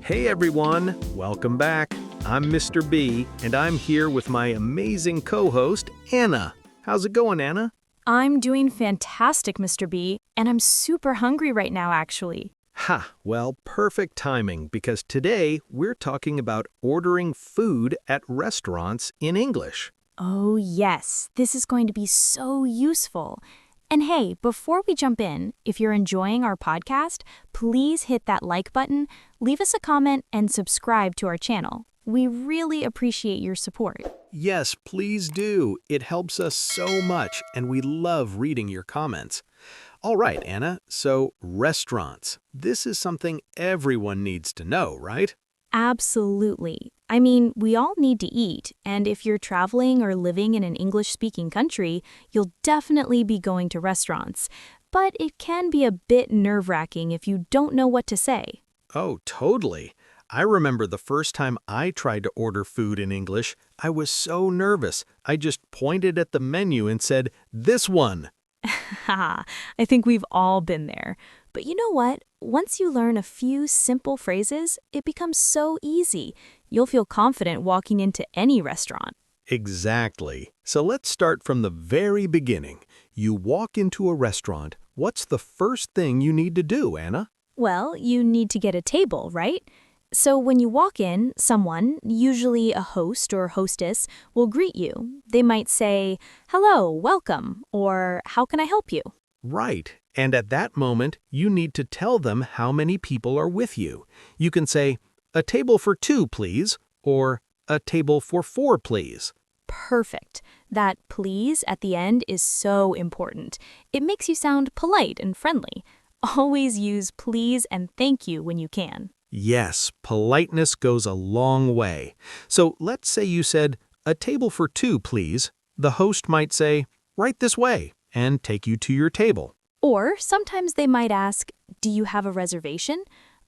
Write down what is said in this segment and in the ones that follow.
Hey everyone, welcome back. I'm Mr. B, and I'm here with my amazing co-host, Anna. How's it going, Anna? I'm doing fantastic, Mr. B, and I'm super hungry right now, actually. Well, perfect timing, because today we're talking about ordering food at restaurants in English. Oh, yes, this is going to be so useful. And hey, before we jump in, if you're enjoying our podcast, please hit that like button, leave us a comment, and subscribe to our channel. We really appreciate your support. Yes, please do. It helps us so much, and we love reading your comments. All right, Anna, so restaurants. This is something everyone needs to know, right? Absolutely. I mean, we all need to eat, and if you're traveling or living in an English-speaking country, you'll definitely be going to restaurants. But it can be a bit nerve-wracking if you don't know what to say. Oh, totally. I remember the first time I tried to order food in English, I was so nervous. I just pointed at the menu and said, "This one." Haha, I think we've all been there. But you know what? Once you learn a few simple phrases, it becomes so easy. You'll feel confident walking into any restaurant. Exactly. So let's start from the very beginning. You walk into a restaurant. What's the first thing you need to do, Anna? Well, you need to get a table, right? So when you walk in, someone, usually a host or hostess, will greet you. They might say, "Hello, welcome," or "How can I help you?" Right. And at that moment, you need to tell them how many people are with you. You can say, "A table for 2, please," or "A table for 4, please." Perfect. That "please" at the end is so important. It makes you sound polite and friendly. Always use "please" and "thank you" when you can. Yes, politeness goes a long way. So let's say you said, "A table for 2, please." The host might say, "Right this way," and take you to your table. Or sometimes they might ask, "Do you have a reservation?"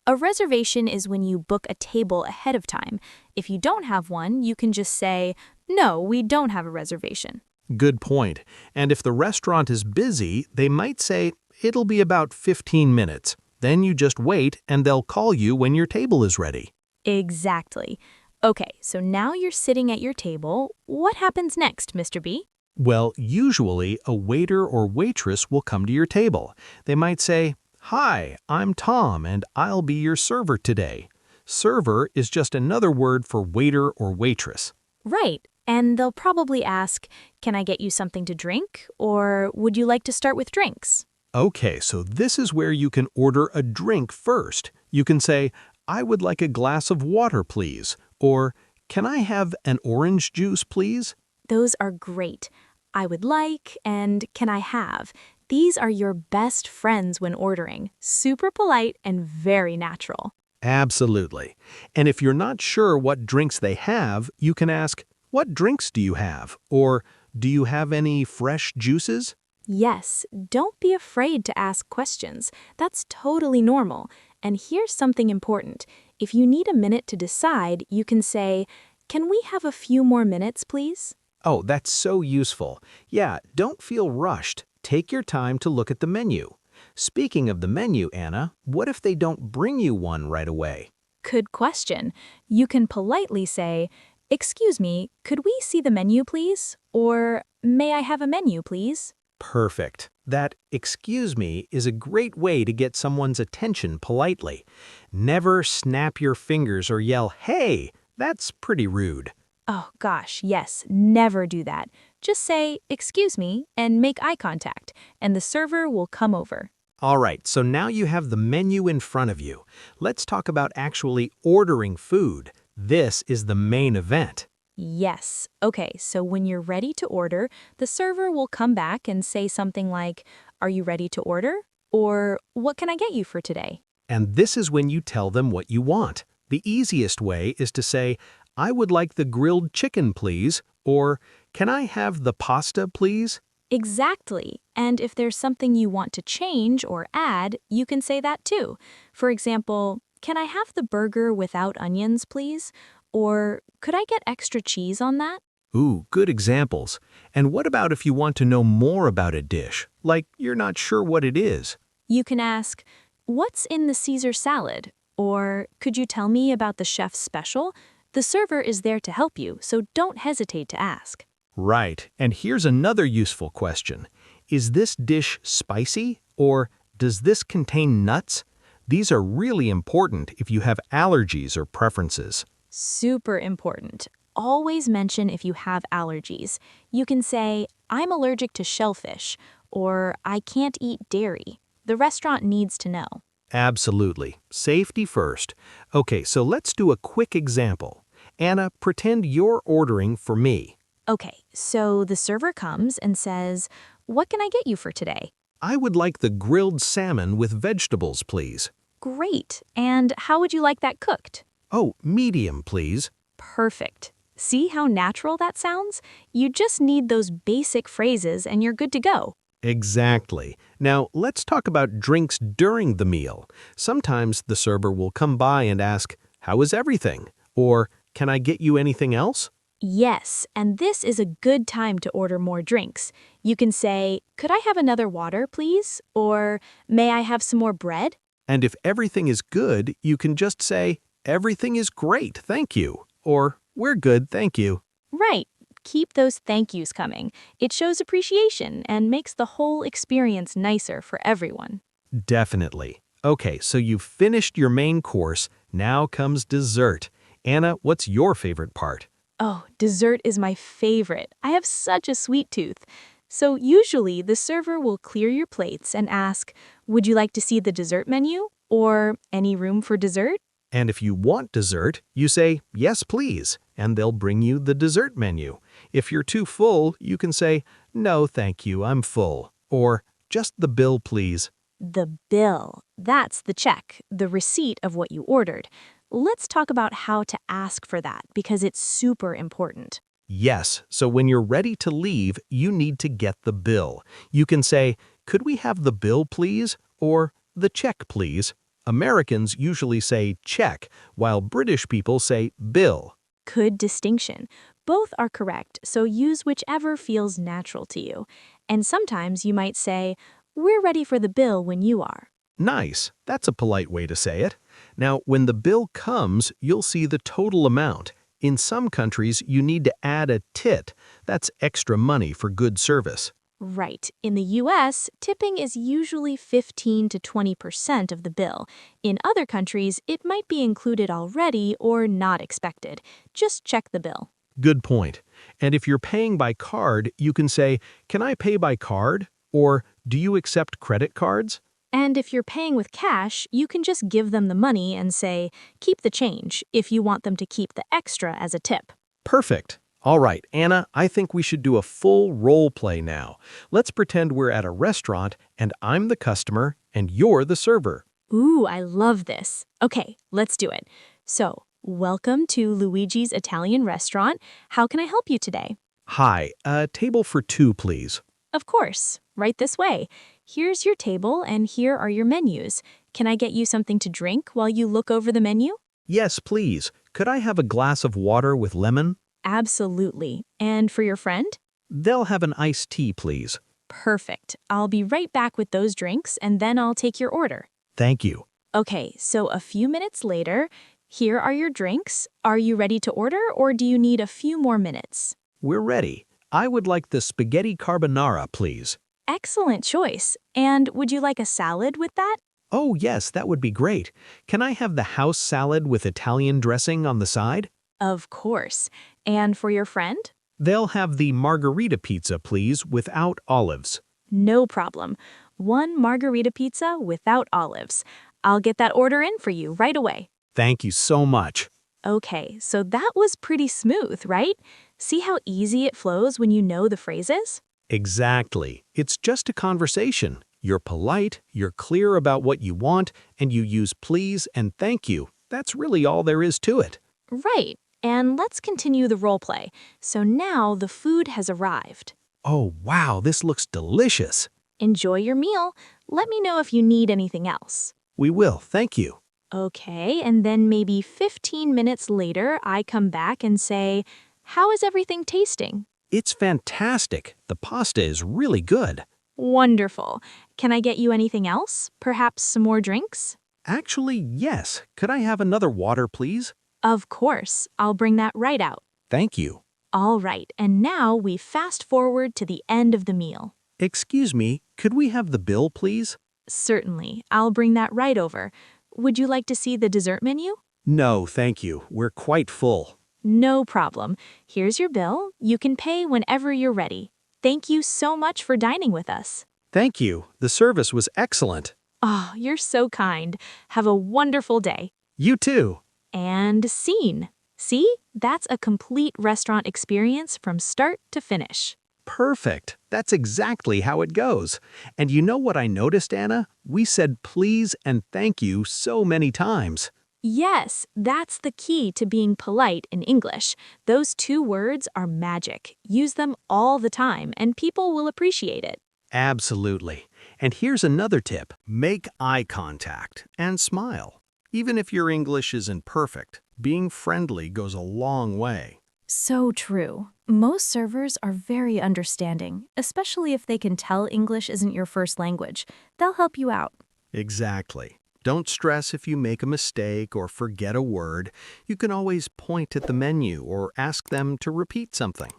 A reservation is when you book a table ahead of time. If you don't have one, you can just say, "No, we don't have a reservation." Good point. And if the restaurant is busy, they might say, "It'll be about 15 minutes." Then you just wait and they'll call you when your table is ready. Exactly. Okay, so now you're sitting at your table. What happens next, Mr. B? Well, usually a waiter or waitress will come to your table. They might say, "Hi, I'm Tom and I'll be your server today." Server is just another word for waiter or waitress. Right. And they'll probably ask, "Can I get you something to drink?" Or "Would you like to start with drinks?" Okay, so this is where you can order a drink first. You can say, "I would like a glass of water, please," or "Can I have an orange juice, please?" Those are great. "I would like" and "Can I have?" These are your best friends when ordering. Super polite and very natural. Absolutely. And if you're not sure what drinks they have, you can ask, "What drinks do you have?" Or "Do you have any fresh juices?" Yes, don't be afraid to ask questions. That's totally normal. And here's something important. If you need a minute to decide, you can say, "Can we have a few more minutes, please?" Oh, that's so useful. Yeah, don't feel rushed. Take your time to look at the menu. Speaking of the menu, Anna, what if they don't bring you one right away? Good question. You can politely say, "Excuse me, could we see the menu, please?" Or "May I have a menu, please?" Perfect. That "excuse me" is a great way to get someone's attention politely. Never snap your fingers or yell, "Hey!" That's pretty rude. Oh gosh, yes, never do that. Just say, "Excuse me," and make eye contact, and the server will come over. All right, so now you have the menu in front of you. Let's talk about actually ordering food. This is the main event. Yes. Okay, so when you're ready to order, the server will come back and say something like, "Are you ready to order?" Or "What can I get you for today?" And this is when you tell them what you want. The easiest way is to say, "I would like the grilled chicken, please," or "Can I have the pasta, please?" Exactly. And if there's something you want to change or add, you can say that too. For example, "Can I have the burger without onions, please?" Or "Could I get extra cheese on that?" Ooh, good examples. And what about if you want to know more about a dish, like you're not sure what it is? You can ask, "What's in the Caesar salad?" Or, could you tell me about the chef's special? The server is there to help you, so don't hesitate to ask. Right, and here's another useful question. Is this dish spicy, or does this contain nuts? These are really important if you have allergies or preferences. Super important. Always mention if you have allergies. You can say, I'm allergic to shellfish, or I can't eat dairy. The restaurant needs to know. Absolutely. Safety first. Okay, so let's do a quick example. Anna, pretend you're ordering for me. Okay, so the server comes and says, what can I get you for today? I would like the grilled salmon with vegetables, please. Great. And how would you like that cooked? Oh, medium, please. Perfect. See how natural that sounds? You just need those basic phrases and you're good to go. Exactly. Now, let's talk about drinks during the meal. Sometimes the server will come by and ask, how is everything? Or, can I get you anything else? Yes, and this is a good time to order more drinks. You can say, could I have another water, please? Or, may I have some more bread? And if everything is good, you can just say, everything is great, thank you. Or, we're good, thank you. Right. Keep those thank yous coming. It shows appreciation and makes the whole experience nicer for everyone. Definitely. Okay, so you've finished your main course. Now comes dessert. Anna, what's your favorite part? Oh, dessert is my favorite. I have such a sweet tooth. So usually the server will clear your plates and ask, would you like to see the dessert menu? Or any room for dessert? And if you want dessert, you say, yes, please, and they'll bring you the dessert menu. If you're too full, you can say, no, thank you, I'm full. Or, just the bill, please. The bill. That's the check, the receipt of what you ordered. Let's talk about how to ask for that because it's super important. Yes, so when you're ready to leave, you need to get the bill. You can say, could we have the bill, please? Or, the check, please. Americans usually say check, while British people say bill. Good distinction. Both are correct, so use whichever feels natural to you. And sometimes you might say, we're ready for the bill when you are. Nice. That's a polite way to say it. Now, when the bill comes, you'll see the total amount. In some countries, you need to add a tit. That's extra money for good service. Right. In the US, tipping is usually 15 to 20% of the bill. In other countries, it might be included already or not expected. Just check the bill. Good point. And if you're paying by card, you can say, can I pay by card? Or, do you accept credit cards? And if you're paying with cash, you can just give them the money and say, keep the change, if you want them to keep the extra as a tip. Perfect. All right, Anna, I think we should do a full role play now. Let's pretend we're at a restaurant and I'm the customer and you're the server. Ooh, I love this. Okay, let's do it. So, welcome to Luigi's Italian restaurant. How can I help you today? Hi, a table for two, please. Of course, right this way. Here's your table and here are your menus. Can I get you something to drink while you look over the menu? Yes, please. Could I have a glass of water with lemon? Absolutely. And for your friend? They'll have an iced tea, please. Perfect. I'll be right back with those drinks and then I'll take your order. Thank you. Okay, so a few minutes later, here are your drinks. Are you ready to order or do you need a few more minutes? We're ready. I would like the spaghetti carbonara, please. Excellent choice. And would you like a salad with that? Oh, yes, that would be great. Can I have the house salad with Italian dressing on the side? Of course. And for your friend? They'll have the margarita pizza, please, without olives. No problem. One margarita pizza without olives. I'll get that order in for you right away. Thank you so much. Okay, so that was pretty smooth, right? See how easy it flows when you know the phrases? Exactly. It's just a conversation. You're polite, you're clear about what you want, and you use please and thank you. That's really all there is to it. Right. And let's continue the role play. So now the food has arrived. Oh, wow, this looks delicious. Enjoy your meal. Let me know if you need anything else. We will, thank you. Okay, and then maybe 15 minutes later, I come back and say, how is everything tasting? It's fantastic. The pasta is really good. Wonderful. Can I get you anything else? Perhaps some more drinks? Actually, yes. Could I have another water, please? Of course, I'll bring that right out. Thank you. All right, and now we fast forward to the end of the meal. Excuse me, could we have the bill, please? Certainly, I'll bring that right over. Would you like to see the dessert menu? No, thank you. We're quite full. No problem. Here's your bill. You can pay whenever you're ready. Thank you so much for dining with us. Thank you. The service was excellent. Oh, you're so kind. Have a wonderful day. You too. And scene. See? That's a complete restaurant experience from start to finish. Perfect. That's exactly how it goes. And you know what I noticed, Anna? We said please and thank you so many times. Yes, that's the key to being polite in English. Those two words are magic. Use them all the time and people will appreciate it. Absolutely. And here's another tip. Make eye contact and smile. Even if your English isn't perfect, being friendly goes a long way. So true. Most servers are very understanding, especially if they can tell English isn't your first language. They'll help you out. Exactly. Don't stress if you make a mistake or forget a word. You can always point at the menu or ask them to repeat something.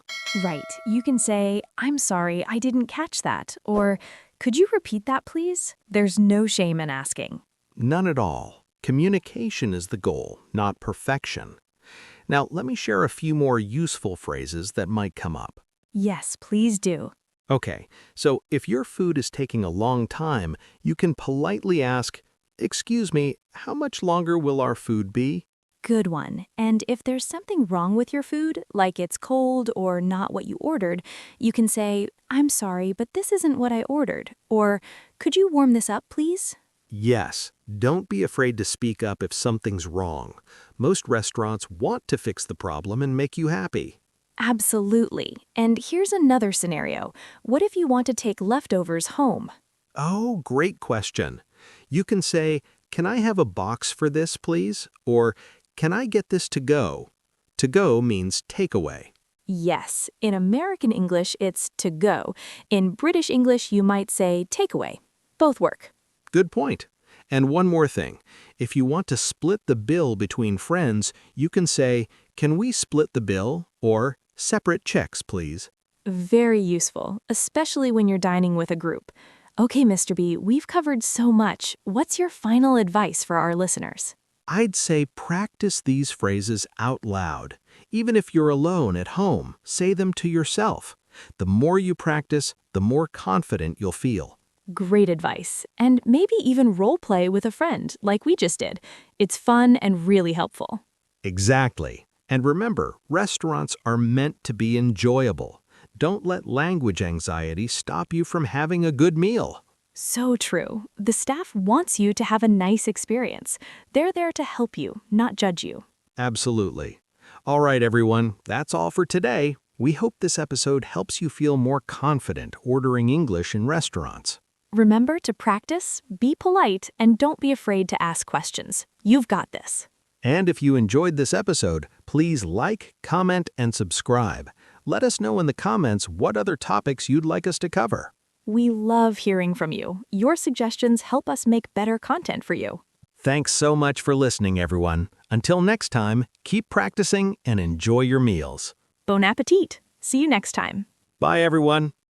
Right. You can say, "I'm sorry, I didn't catch that," or "Could you repeat that, please?" There's no shame in asking. None at all. Communication is the goal, not perfection. Now, let me share a few more useful phrases that might come up. Yes, please do. Okay, so if your food is taking a long time, you can politely ask, "Excuse me, how much longer will our food be?" Good one. And if there's something wrong with your food, like it's cold or not what you ordered, you can say, "I'm sorry, but this isn't what I ordered." Or, "Could you warm this up, please?" Yes, don't be afraid to speak up if something's wrong. Most restaurants want to fix the problem and make you happy. Absolutely. And here's another scenario. What if you want to take leftovers home? Oh, great question. You can say, "Can I have a box for this, please?" Or, "Can I get this to go?" To go means takeaway. Yes. In American English, it's to go. In British English, you might say takeaway. Both work. Good point. And one more thing. If you want to split the bill between friends, you can say, "Can we split the bill?" Or, "Separate checks, please." Very useful, especially when you're dining with a group. Okay, Mr. B, we've covered so much. What's your final advice for our listeners? I'd say practice these phrases out loud. Even if you're alone at home, say them to yourself. The more you practice, the more confident you'll feel. Great advice. And maybe even role play with a friend, like we just did. It's fun and really helpful. Exactly. And remember, restaurants are meant to be enjoyable. Don't let language anxiety stop you from having a good meal. So true. The staff wants you to have a nice experience. They're there to help you, not judge you. Absolutely. All right, everyone, that's all for today. We hope this episode helps you feel more confident ordering English in restaurants. Remember to practice, be polite, and don't be afraid to ask questions. You've got this. And if you enjoyed this episode, please like, comment, and subscribe. Let us know in the comments what other topics you'd like us to cover. We love hearing from you. Your suggestions help us make better content for you. Thanks so much for listening, everyone. Until next time, keep practicing and enjoy your meals. Bon appetit. See you next time. Bye, everyone.